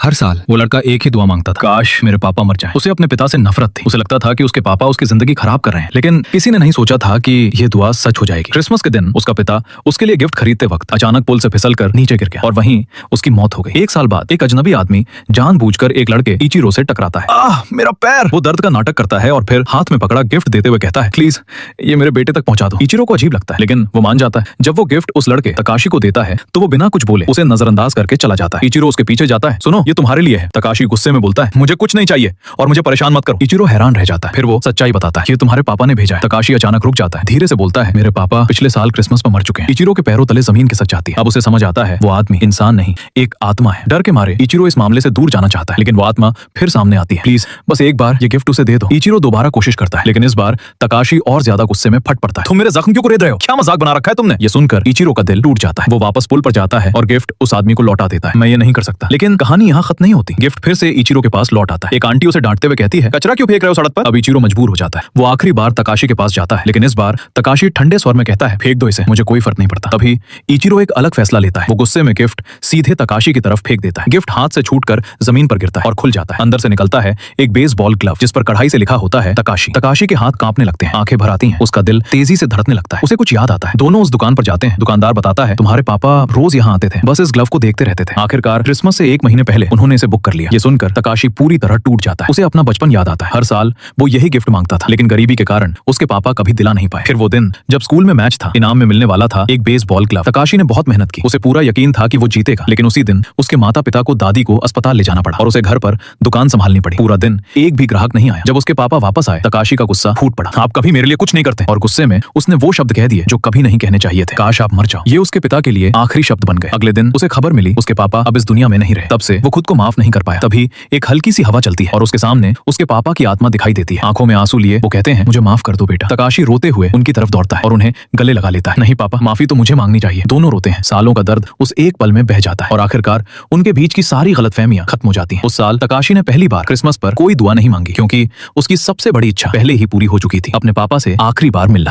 हर साल वो लड़का एक ही दुआ मांगता था, काश मेरे पापा मर जाएं। उसे अपने पिता से नफरत थी। उसे लगता था कि उसके पापा उसकी जिंदगी खराब कर रहे हैं, लेकिन किसी ने नहीं सोचा था कि ये दुआ सच हो जाएगी। क्रिसमस के दिन उसका पिता उसके लिए गिफ्ट खरीदते वक्त अचानक पुल से फिसलकर नीचे गिर गया और वहीं उसकी मौत हो गई। एक साल बाद एक अजनबी आदमी जानबूझकर एक लड़के इचिरो से टकराता है। मेरा पैर! वो दर्द का नाटक करता है और फिर हाथ में पकड़ा गिफ्ट देते हुए कहता है, प्लीज ये मेरे बेटे तक पहुंचा दो। इचिरो को अजीब लगता है, लेकिन वो मान जाता है। जब वो गिफ्ट उस लड़के तकाशी को देता है तो वो बिना कुछ बोले उसे नजरअंदाज करके चला जाता है। इचिरो उसके पीछे जाता है। सुनो, ये तुम्हारे लिए है। तकाशी गुस्से में बोलता है, मुझे कुछ नहीं चाहिए और मुझे परेशान मत करो। इचिरो हैरान रह जाता है। फिर वो सच्चाई बताता है, ये तुम्हारे पापा ने भेजा है। तकाशी अचानक रुक जाता है, धीरे से बोलता है, मेरे पापा पिछले साल क्रिसमस में मर चुके हैं। इचिरो के पैरों तले जमीन खिसक जाती है। अब उसे समझ आता है वो आदमी इंसान नहीं, एक आत्मा है। डर के मारे इचिरो इस मामले से दूर जाना चाहता है, लेकिन वो आत्मा फिर सामने आती है। प्लीज बस एक बार ये गिफ्ट उसे दे दो। इचिरो दोबारा कोशिश करता है, लेकिन इस बार तकाशी और ज्यादा गुस्से में फट पड़ता है। तुम मेरे जख्म क्यों रेद रहे हो? क्या मजाक बना रखा है तुमने? ये सुनकर इचिरो का दिल टूट जाता है। वो वापस पुल पर जाता है और गिफ्ट उस आदमी को लौटा देता है। मैं ये नहीं कर सकता। लेकिन कहानी यहाँ खत्म नहीं होती। गिफ्ट फिर से इचिरो के पास लौट आता है। एक आंटी उसे डांटते हुए कहती है, कचरा क्यों फेंक रहे हो सड़क पर? अब इचिरो मजबूर हो जाता है। वो आखिरी बार तकाशी के पास जाता है, लेकिन इस बार तकाशी ठंडे स्वर में कहता है, फेंक दो इसे, मुझे कोई फर्क नहीं पड़ता। तभी इचिरो एक अलग फैसला लेता है। वो गुस्से में गिफ्ट सीधे तकाशी की तरफ फेंक देता है। गिफ्ट हाथ से छूटकर जमीन पर गिरता है और खुल जाता है। अंदर से निकलता है एक बेसबॉल ग्लव, जिस पर कढ़ाई से लिखा होता है तकाशी। तकाशी के हाथ कांपने लगते हैं, आंखें भर आती हैं, उसका दिल तेजी से धड़कने लगता है। उसे कुछ याद आता है। दोनों उस दुकान पर जाते हैं। दुकानदार बताता है, तुम्हारे पापा रोज यहाँ आते थे, बस इस ग्लव को देखते रहते थे। आखिरकार क्रिसमस से 1 महीने पहले उन्होंने इसे बुक कर लिया। ये सुनकर तकाशी पूरी तरह टूट जाता है। उसे अपना बचपन याद आता है। हर साल वो यही गिफ्ट मांगता था, लेकिन गरीबी के कारण उसके पापा कभी दिला नहीं पाए। फिर वो दिन जब स्कूल में मैच था, इनाम में मिलने वाला था एक बेसबॉल ग्लव। तकाशी ने बहुत मेहनत की, उसे पूरा यकीन था कि वो जीतेगा, लेकिन उसी दिन उसके माता पिता को दादी को अस्पताल ले जाना पड़ा और उसे घर पर दुकान संभालनी पड़ी। पूरा दिन एक भी ग्राहक नहीं आया। जब उसके पापा वापस आए, तकाशी का गुस्सा फूट पड़ा। आप कभी मेरे लिए कुछ नहीं करते। और गुस्से में उसने वो शब्द कह दिए जो कभी नहीं कहने चाहिए थे, काश आप मर जाओ। ये उसके पिता के लिए आखिरी शब्द बन गए। अगले दिन उसे खबर मिली उसके पापा अब इस दुनिया में नहीं रहे। तब से वो खुद को माफ नहीं कर पाया। तभी एक हल्की सी हवा चलती है और उसके सामने उसके पापा की आत्मा दिखाई देती है। आंखों में आंसू लिए वो कहते हैं, मुझे माफ कर दो बेटा। तकाशी रोते हुए उनकी तरफ दौड़ता है और उन्हें गले लगा लेता है। नहीं पापा, माफी तो मुझे मांगनी चाहिए। दोनों रोते हैं। सालों का दर्द उस एक पल में बह जाता है और आखिरकार उनके बीच की सारी गलतफहमियां खत्म हो जाती हैं। उस साल तकाशी ने पहली बार क्रिसमस पर कोई दुआ नहीं मांगी, क्योंकि उसकी सबसे बड़ी इच्छा पहले ही पूरी हो चुकी थी, अपने पापा से आखिरी बार मिलना।